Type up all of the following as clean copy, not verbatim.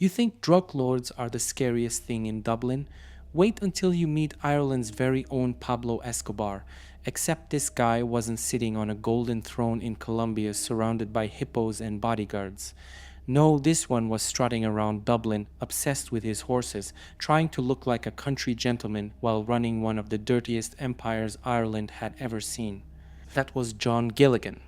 You think drug lords are the scariest thing in Dublin? Wait until you meet Ireland's very own Pablo Escobar, except this guy wasn't sitting on a golden throne in Colombia surrounded by hippos and bodyguards. No, this one was strutting around Dublin, obsessed with his horses, trying to look like a country gentleman while running one of the dirtiest empires Ireland had ever seen. That was John Gilligan.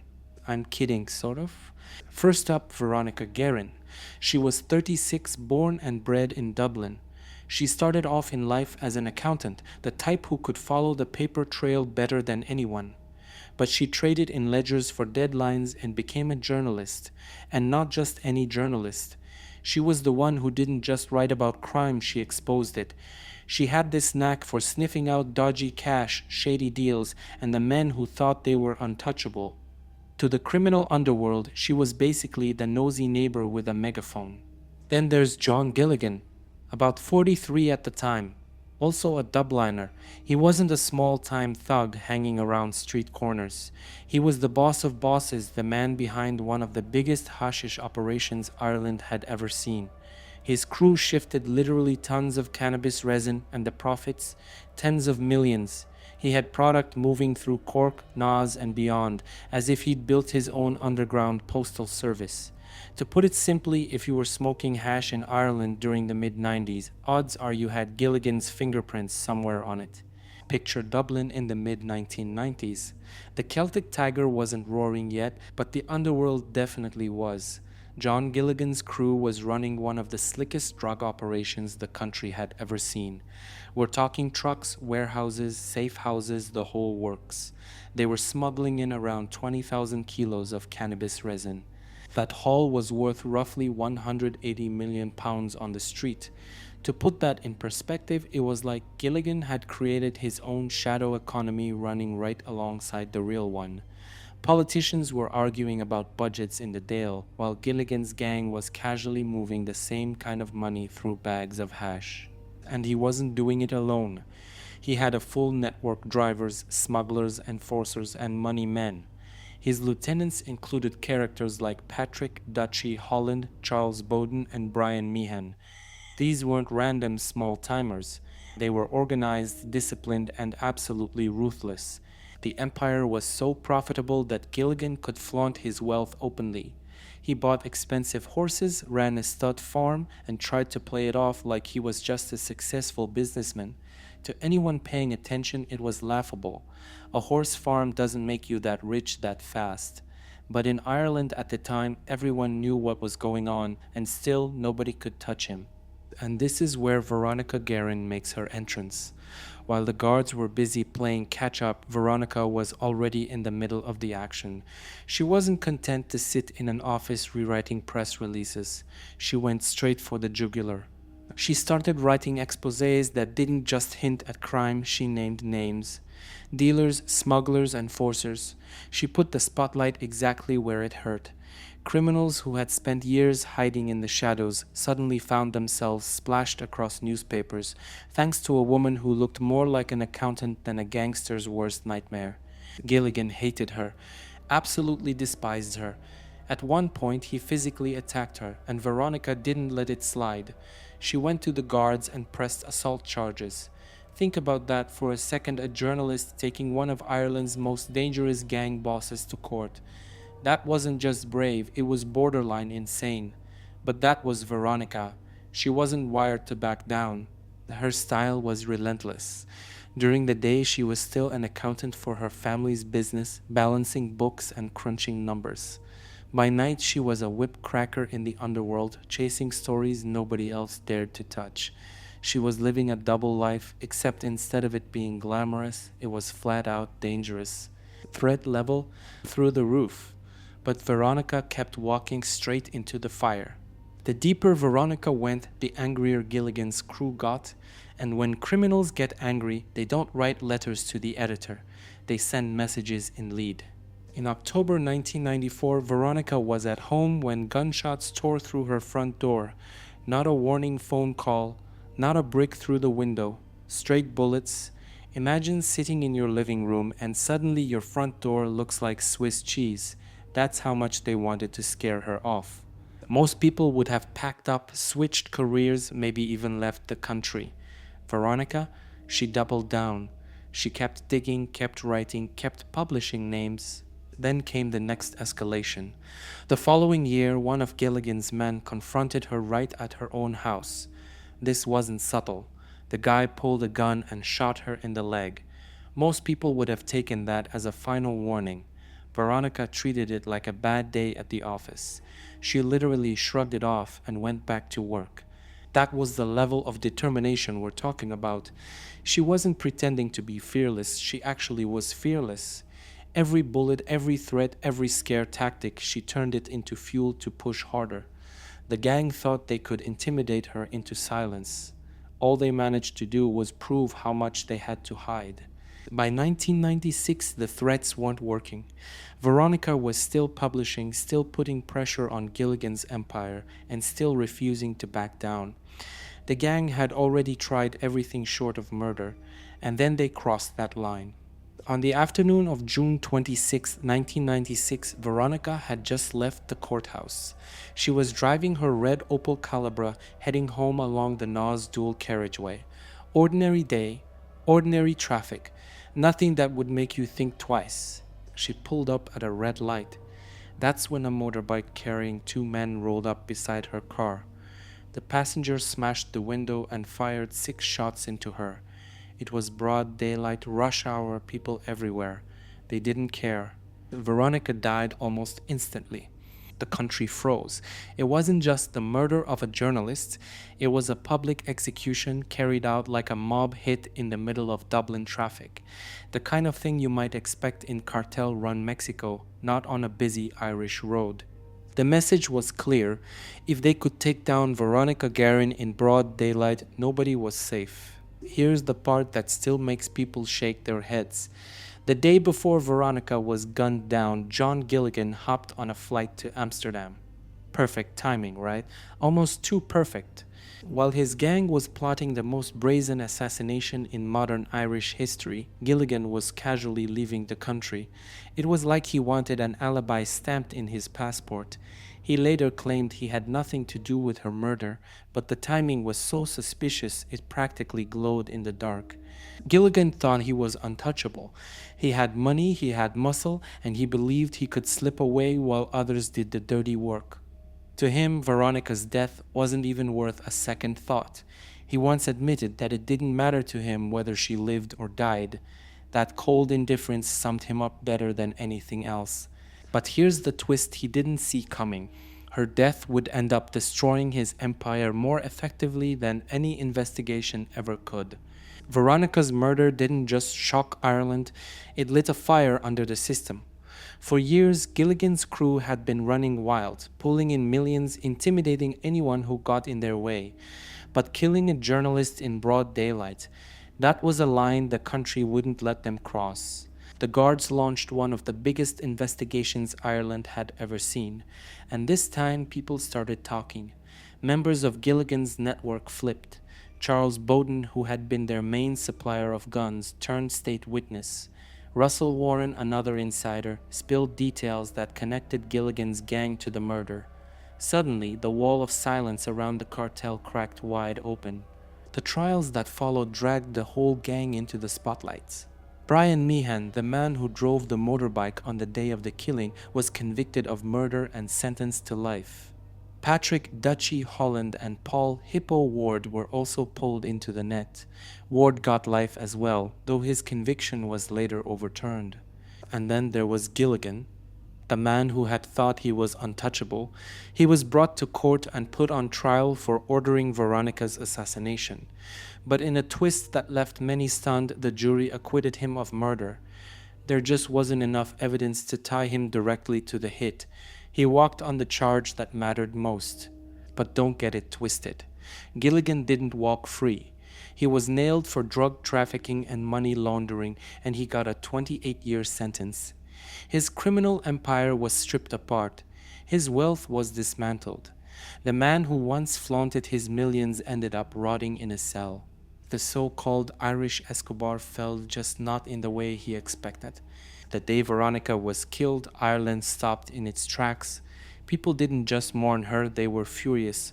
I'm kidding, sort of. First up, Veronica Guerin. She was 36, born and bred in Dublin. She started off in life as an accountant, the type who could follow the paper trail better than anyone. But she traded in ledgers for deadlines and became a journalist. And not just any journalist. She was the one who didn't just write about crime, she exposed it. She had this knack for sniffing out dodgy cash, shady deals, and the men who thought they were untouchable. To the criminal underworld, she was basically the nosy neighbor with a megaphone. Then there's John Gilligan, about 43 at the time, also a Dubliner. He wasn't a small-time thug hanging around street corners. He was the boss of bosses, the man behind one of the biggest hashish operations Ireland had ever seen. His crew shifted literally tons of cannabis resin, and the profits, tens of millions. He had product moving through Cork, Naas, and beyond, as if he'd built his own underground postal service. To put it simply, if you were smoking hash in Ireland during the mid-90s, odds are you had Gilligan's fingerprints somewhere on it. Picture Dublin in the mid-1990s. The Celtic Tiger wasn't roaring yet, but the underworld definitely was. John Gilligan's crew was running one of the slickest drug operations the country had ever seen. We're talking trucks, warehouses, safe houses, the whole works. They were smuggling in around 20,000 kilos of cannabis resin. That haul was worth roughly 180 million pounds on the street. To put that in perspective, it was like Gilligan had created his own shadow economy running right alongside the real one. Politicians were arguing about budgets in the Dale, while Gilligan's gang was casually moving the same kind of money through bags of hash. And he wasn't doing it alone. He had a full network: drivers, smugglers, enforcers, and money men. His lieutenants included characters like Patrick Dutchy Holland, Charles Bowden, and Brian Meehan. These weren't random small-timers. They were organized, disciplined, and absolutely ruthless. The empire was so profitable that Gilligan could flaunt his wealth openly. He bought expensive horses, ran a stud farm, and tried to play it off like he was just a successful businessman. To anyone paying attention, it was laughable. A horse farm doesn't make you that rich that fast. But in Ireland at the time, everyone knew what was going on, and still nobody could touch him. And this is where Veronica Guerin makes her entrance. While the guards were busy playing catch-up, Veronica was already in the middle of the action. She wasn't content to sit in an office rewriting press releases. She went straight for the jugular. She started writing exposés that didn't just hint at crime, she named names. Dealers, smugglers, and forcers. She put the spotlight exactly where it hurt. Criminals who had spent years hiding in the shadows suddenly found themselves splashed across newspapers, thanks to a woman who looked more like an accountant than a gangster's worst nightmare. Gilligan hated her, absolutely despised her. At one point, he physically attacked her, and Veronica didn't let it slide. She went to the guards and pressed assault charges. Think about that for a second, a journalist taking one of Ireland's most dangerous gang bosses to court. That wasn't just brave, it was borderline insane. But that was Veronica. She wasn't wired to back down. Her style was relentless. During the day, she was still an accountant for her family's business, balancing books and crunching numbers. By night, she was a whipcracker in the underworld, chasing stories nobody else dared to touch. She was living a double life, except instead of it being glamorous, it was flat out dangerous. Threat level through the roof. But Veronica kept walking straight into the fire. The deeper Veronica went, the angrier Gilligan's crew got, and when criminals get angry, they don't write letters to the editor. They send messages in lead. In October 1994, Veronica was at home when gunshots tore through her front door. Not a warning phone call, not a brick through the window, straight bullets. Imagine sitting in your living room and suddenly your front door looks like Swiss cheese. That's how much they wanted to scare her off. Most people would have packed up, switched careers, maybe even left the country. Veronica, she doubled down. She kept digging, kept writing, kept publishing names. Then came the next escalation. The following year, one of Gilligan's men confronted her right at her own house. This wasn't subtle. The guy pulled a gun and shot her in the leg. Most people would have taken that as a final warning. Veronica treated it like a bad day at the office. She literally shrugged it off and went back to work. That was the level of determination we're talking about. She wasn't pretending to be fearless, she actually was fearless. Every bullet, every threat, every scare tactic, she turned it into fuel to push harder. The gang thought they could intimidate her into silence. All they managed to do was prove how much they had to hide. By 1996, the threats weren't working. Veronica was still publishing, still putting pressure on Gilligan's empire, and still refusing to back down. The gang had already tried everything short of murder, and then they crossed that line. On the afternoon of June 26, 1996, Veronica had just left the courthouse. She was driving her red Opel Calibra, heading home along the Nas dual carriageway. Ordinary day, ordinary traffic, nothing that would make you think twice. She pulled up at a red light. That's when a motorbike carrying two men rolled up beside her car. The passenger smashed the window and fired 6 shots into her. It was broad daylight, rush hour, people everywhere. They didn't care. Veronica died almost instantly. The country froze. It wasn't just the murder of a journalist, it was a public execution carried out like a mob hit in the middle of Dublin traffic. The kind of thing you might expect in cartel-run Mexico, not on a busy Irish road. The message was clear. If they could take down Veronica Guerin in broad daylight, nobody was safe. Here's the part that still makes people shake their heads. The day before Veronica was gunned down, John Gilligan hopped on a flight to Amsterdam. Perfect timing, right? Almost too perfect. While his gang was plotting the most brazen assassination in modern Irish history, Gilligan was casually leaving the country. It was like he wanted an alibi stamped in his passport. He later claimed he had nothing to do with her murder, but the timing was so suspicious it practically glowed in the dark. Gilligan thought he was untouchable. He had money, he had muscle, and he believed he could slip away while others did the dirty work. To him, Veronica's death wasn't even worth a second thought. He once admitted that it didn't matter to him whether she lived or died. That cold indifference summed him up better than anything else. But here's the twist he didn't see coming. Her death would end up destroying his empire more effectively than any investigation ever could. Veronica's murder didn't just shock Ireland, it lit a fire under the system. For years, Gilligan's crew had been running wild, pulling in millions, intimidating anyone who got in their way. But killing a journalist in broad daylight, that was a line the country wouldn't let them cross. The guards launched one of the biggest investigations Ireland had ever seen, and this time people started talking. Members of Gilligan's network flipped. Charles Bowden, who had been their main supplier of guns, turned state witness. Russell Warren, another insider, spilled details that connected Gilligan's gang to the murder. Suddenly, the wall of silence around the cartel cracked wide open. The trials that followed dragged the whole gang into the spotlights. Brian Meehan, the man who drove the motorbike on the day of the killing, was convicted of murder and sentenced to life. Patrick Dutchy Holland and Paul Hippo Ward were also pulled into the net. Ward got life as well, though his conviction was later overturned. And then there was Gilligan, the man who had thought he was untouchable. He was brought to court and put on trial for ordering Veronica's assassination. But in a twist that left many stunned, the jury acquitted him of murder. There just wasn't enough evidence to tie him directly to the hit. He walked on the charge that mattered most. But don't get it twisted. Gilligan didn't walk free. He was nailed for drug trafficking and money laundering, and he got a 28-year sentence. His criminal empire was stripped apart. His wealth was dismantled. The man who once flaunted his millions ended up rotting in a cell. The so-called Irish Escobar fell just not in the way he expected. The day Veronica was killed, Ireland stopped in its tracks. People didn't just mourn her, they were furious.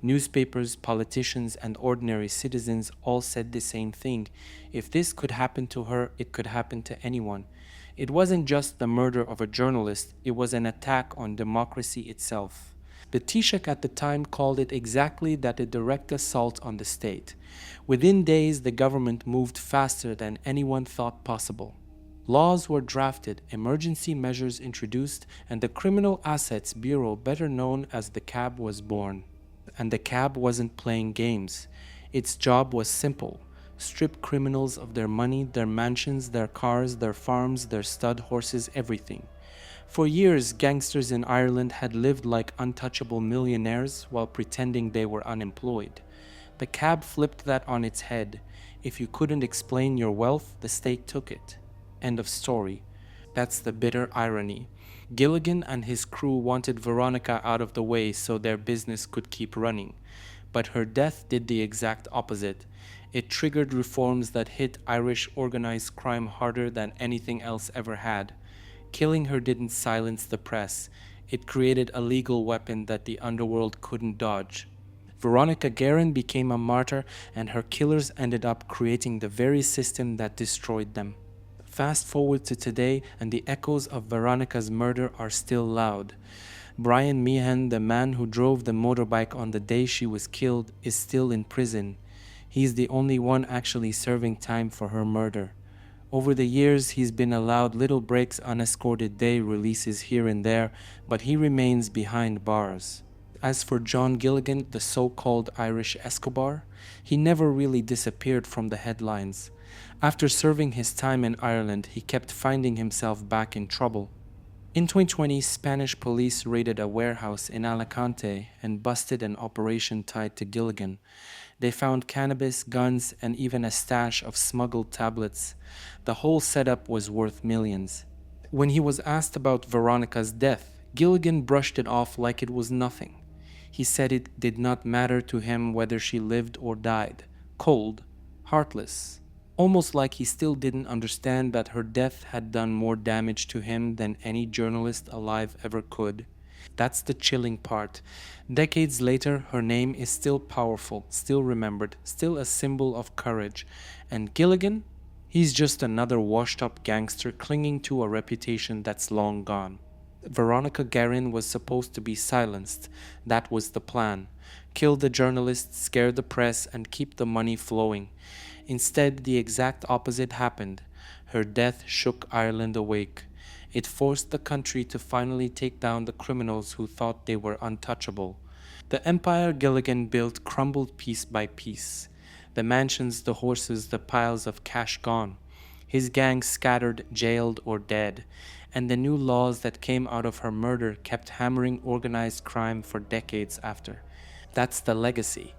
Newspapers, politicians, and ordinary citizens all said the same thing. If this could happen to her, it could happen to anyone. It wasn't just the murder of a journalist, it was an attack on democracy itself. The Taoiseach at the time called it exactly that, a direct assault on the state. Within days, the government moved faster than anyone thought possible. Laws were drafted, emergency measures introduced, and the Criminal Assets Bureau, better known as the CAB, was born. And the CAB wasn't playing games. Its job was simple: strip criminals of their money, their mansions, their cars, their farms, their stud horses, everything. For years, gangsters in Ireland had lived like untouchable millionaires while pretending they were unemployed. The CAB flipped that on its head. If you couldn't explain your wealth, the state took it. End of story. That's the bitter irony. Gilligan and his crew wanted Veronica out of the way so their business could keep running. But her death did the exact opposite. It triggered reforms that hit Irish organized crime harder than anything else ever had. Killing her didn't silence the press. It created a legal weapon that the underworld couldn't dodge. Veronica Guerin became a martyr, and her killers ended up creating the very system that destroyed them. Fast forward to today, and the echoes of Veronica's murder are still loud. Brian Meehan, the man who drove the motorbike on the day she was killed, is still in prison. He's the only one actually serving time for her murder. Over the years, he's been allowed little breaks, unescorted day releases here and there, but he remains behind bars. As for John Gilligan, the so-called Irish Escobar, he never really disappeared from the headlines. After serving his time in Ireland, he kept finding himself back in trouble. In 2020, Spanish police raided a warehouse in Alicante and busted an operation tied to Gilligan. They found cannabis, guns, and even a stash of smuggled tablets. The whole setup was worth millions. When he was asked about Veronica's death, Gilligan brushed it off like it was nothing. He said it did not matter to him whether she lived or died. Cold, heartless. Almost like he still didn't understand that her death had done more damage to him than any journalist alive ever could. That's the chilling part. Decades later, her name is still powerful, still remembered, still a symbol of courage. And Gilligan? He's just another washed-up gangster clinging to a reputation that's long gone. Veronica Guerin was supposed to be silenced. That was the plan. Kill the journalists, scare the press, and keep the money flowing. Instead, the exact opposite happened. Her death shook Ireland awake. It forced the country to finally take down the criminals who thought they were untouchable. The empire Gilligan built crumbled piece by piece. The mansions, the horses, the piles of cash gone. His gang scattered, jailed, or dead. And the new laws that came out of her murder kept hammering organized crime for decades after. That's the legacy.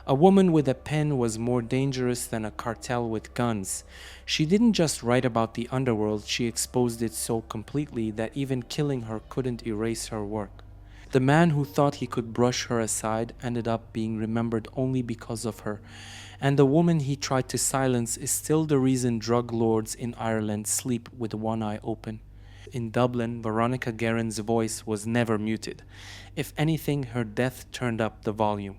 A woman with a pen was more dangerous than a cartel with guns. She didn't just write about the underworld, she exposed it so completely that even killing her couldn't erase her work. The man who thought he could brush her aside ended up being remembered only because of her. And the woman he tried to silence is still the reason drug lords in Ireland sleep with one eye open. In Dublin, Veronica Guerin's voice was never muted. If anything, her death turned up the volume.